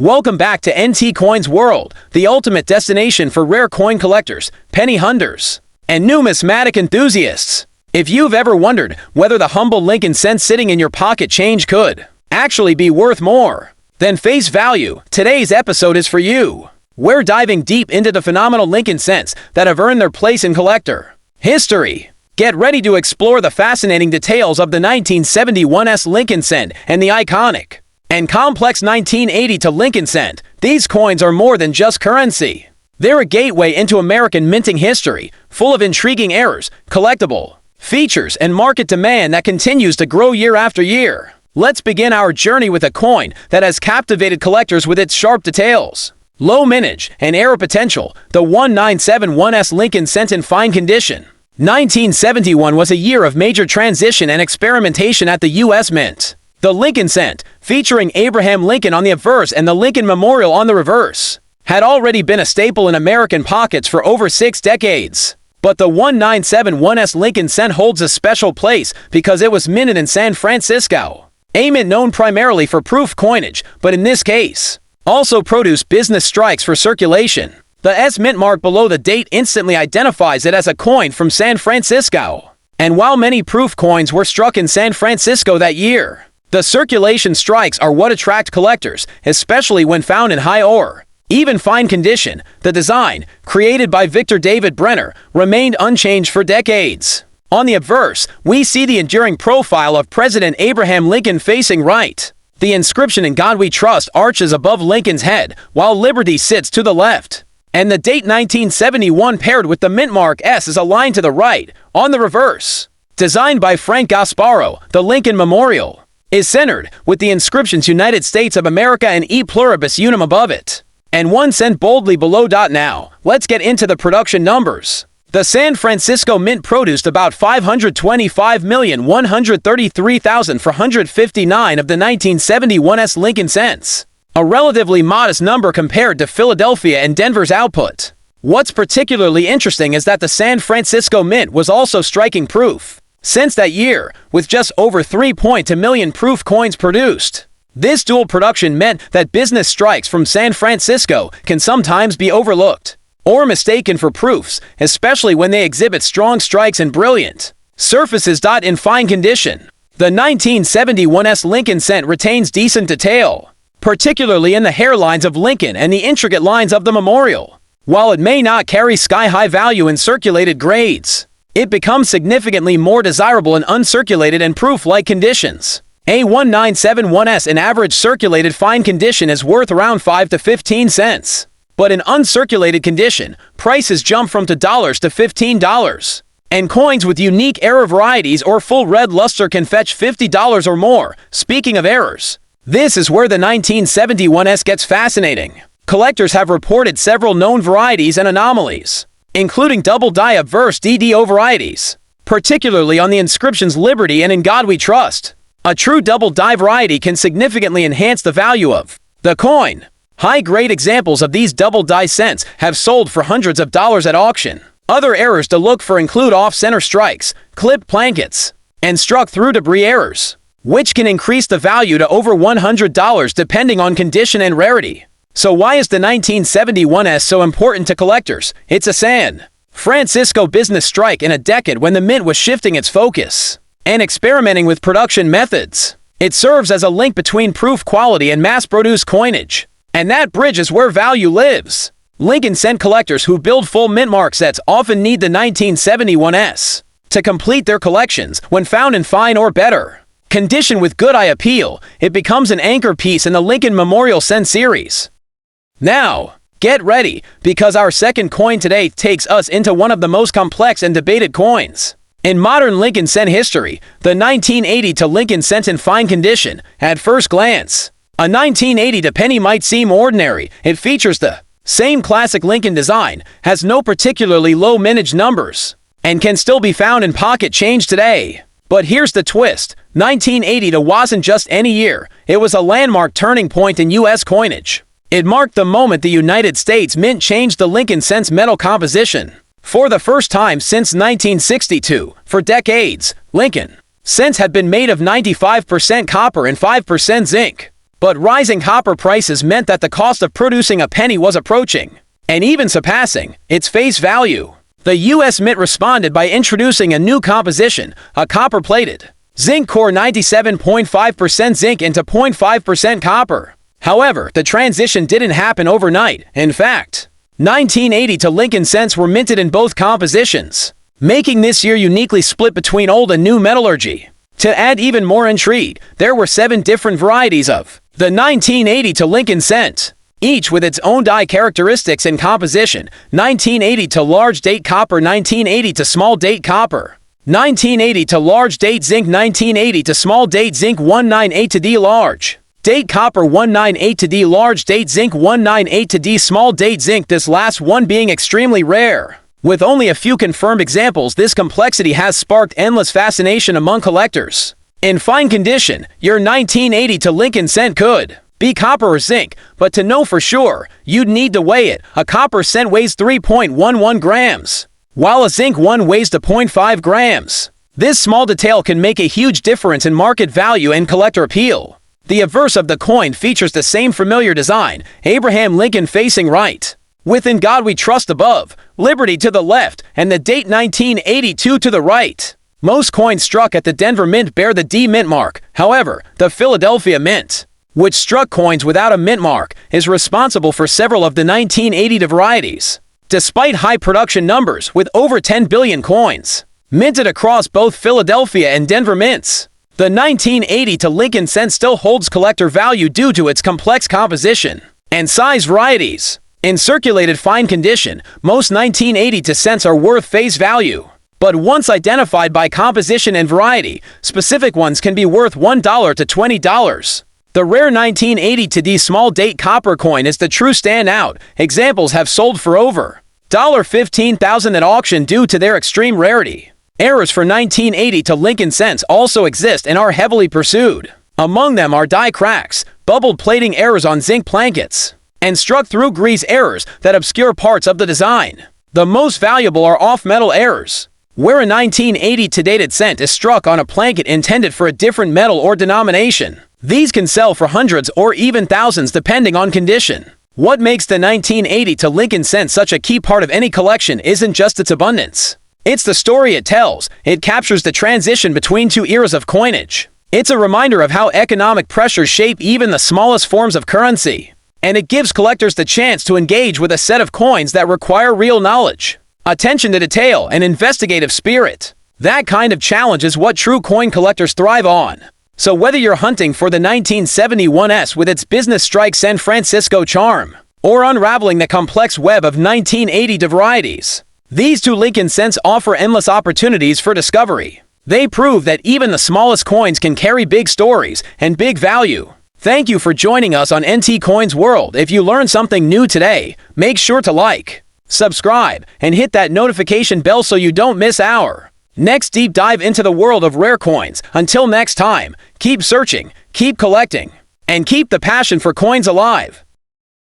Welcome back to NT Coins World, the ultimate destination for rare coin collectors, penny hunters, and numismatic enthusiasts. If you've ever wondered whether the humble Lincoln cent sitting in your pocket change could actually be worth more than face value, today's episode is for you. We're diving deep into the phenomenal Lincoln cents that have earned their place in collector history. Get ready to explore the fascinating details of the 1971's Lincoln cent and the iconic and complex 1980 to Lincoln cent. These coins are more than just currency. They're a gateway into American minting history, full of intriguing errors, collectible features, and market demand that continues to grow year after year. Let's begin our journey with a coin that has captivated collectors with its sharp details, low mintage, and error potential, the 1971's Lincoln cent in fine condition. 1971 was a year of major transition and experimentation at the U.S. Mint. The Lincoln cent, featuring Abraham Lincoln on the obverse and the Lincoln Memorial on the reverse, had already been a staple in American pockets for over 6 decades. But the 1971's Lincoln cent holds a special place because it was minted in San Francisco, a mint known primarily for proof coinage, but in this case, also produced business strikes for circulation. The S mint mark below the date instantly identifies it as a coin from San Francisco. And while many proof coins were struck in San Francisco that year, the circulation strikes are what attract collectors, especially when found in high or even fine condition. The design, created by Victor David Brenner, remained unchanged for decades. On the obverse, we see the enduring profile of President Abraham Lincoln facing right. The inscription "In God We Trust" arches above Lincoln's head, while Liberty sits to the left. And the date 1971 paired with the mint mark S is aligned to the right. On the reverse, designed by Frank Gasparo, the Lincoln Memorial is centered, with the inscriptions "United States of America" and "E Pluribus Unum" above it, and 1 cent boldly below. Now, let's get into the production numbers. The San Francisco Mint produced about 525,133,459 of the 1971's Lincoln cents, a relatively modest number compared to Philadelphia and Denver's output. What's particularly interesting is that the San Francisco Mint was also striking proof since that year, with just over 3.2 million proof coins produced. This dual production meant that business strikes from San Francisco can sometimes be overlooked or mistaken for proofs, especially when they exhibit strong strikes and brilliant surfaces. In fine condition, the 1971's Lincoln cent retains decent detail, particularly in the hairlines of Lincoln and the intricate lines of the memorial. While it may not carry sky-high value in circulated grades, it becomes significantly more desirable in uncirculated and proof-like conditions. A 1971's in average circulated fine condition is worth around 5 to 15 cents. But in uncirculated condition, prices jump from $2 to $15. And coins with unique error varieties or full red luster can fetch $50 or more. Speaking of errors, this is where the 1971's gets fascinating. Collectors have reported several known varieties and anomalies, including double die obverse DDO varieties, particularly on the inscriptions "Liberty" and "In God We Trust." A true double die variety can significantly enhance the value of the coin. High-grade examples of these double die cents have sold for hundreds of dollars at auction. Other errors to look for include off-center strikes, clipped plankets, and struck-through debris errors, which can increase the value to over $100 depending on condition and rarity. So why is the 1971's so important to collectors? It's a San Francisco business strike in a decade when the mint was shifting its focus and experimenting with production methods. It serves as a link between proof quality and mass-produced coinage, and that bridge is where value lives. Lincoln cent collectors who build full mint mark sets often need the 1971's to complete their collections. When found in fine or better condition with good eye appeal, it becomes an anchor piece in the Lincoln Memorial cent series. Now, get ready, because our second coin today takes us into one of the most complex and debated coins in modern Lincoln cent history, the 1980 to Lincoln cent in fine condition. At first glance, a 1980 to penny might seem ordinary. It features the same classic Lincoln design, has no particularly low mintage numbers, and can still be found in pocket change today. But here's the twist. 1980 wasn't just any year. It was a landmark turning point in U.S. coinage. It marked the moment the United States Mint changed the Lincoln cent's metal composition. For the first time since 1962, for decades, Lincoln cents had been made of 95% copper and 5% zinc. But rising copper prices meant that the cost of producing a penny was approaching, and even surpassing, its face value. The U.S. Mint responded by introducing a new composition, a copper-plated zinc core 97.5% zinc into 0.5% copper. However, the transition didn't happen overnight. In fact, 1980 to Lincoln cents were minted in both compositions, making this year uniquely split between old and new metallurgy. To add even more intrigue, there were 7 different varieties of the 1980 to Lincoln cent, each with its own die characteristics and composition. 1980 to large date copper, 1980 to small date copper, 1980 to large date zinc, 1980 to small date zinc, 198 to D large date copper, 198 to D large date zinc, 198 to D small date zinc, this last one being extremely rare. With only a few confirmed examples, this complexity has sparked endless fascination among collectors. In fine condition, your 1980 to Lincoln cent could be copper or zinc, but to know for sure, you'd need to weigh it. A copper cent weighs 3.11 grams, while a zinc one weighs 0.5 grams. This small detail can make a huge difference in market value and collector appeal. The obverse of the coin features the same familiar design, Abraham Lincoln facing right, with "In God We Trust" above, Liberty to the left, and the date 1982 to the right. Most coins struck at the Denver Mint bear the D Mint mark. However, the Philadelphia Mint, which struck coins without a mint mark, is responsible for several of the 1980 varieties. Despite high production numbers, with over 10 billion coins minted across both Philadelphia and Denver mints, the 1980 to Lincoln cent still holds collector value due to its complex composition and size varieties. In circulated fine condition, most 1980 to cents are worth face value. But once identified by composition and variety, specific ones can be worth $1 to $20. The rare 1980 to D small date copper coin is the true standout. Examples have sold for over $15,000 at auction due to their extreme rarity. Errors for 1980 to Lincoln cents also exist and are heavily pursued. Among them are die cracks, bubbled plating errors on zinc plankets, and struck-through grease errors that obscure parts of the design. The most valuable are off-metal errors, where a 1980 to dated cent is struck on a planket intended for a different metal or denomination. These can sell for hundreds or even thousands depending on condition. What makes the 1980 to Lincoln cent such a key part of any collection isn't just its abundance. It's the story it tells. It captures the transition between 2 eras of coinage. It's a reminder of how economic pressures shape even the smallest forms of currency. And it gives collectors the chance to engage with a set of coins that require real knowledge, attention to detail, and investigative spirit. That kind of challenge is what true coin collectors thrive on. So whether you're hunting for the 1971S with its business strike San Francisco charm, or unraveling the complex web of 1980 varieties, these 2 Lincoln cents offer endless opportunities for discovery. They prove that even the smallest coins can carry big stories and big value. Thank you for joining us on NT Coins World. If you learned something new today, make sure to like, subscribe, and hit that notification bell so you don't miss our next deep dive into the world of rare coins. Until next time, keep searching, keep collecting, and keep the passion for coins alive.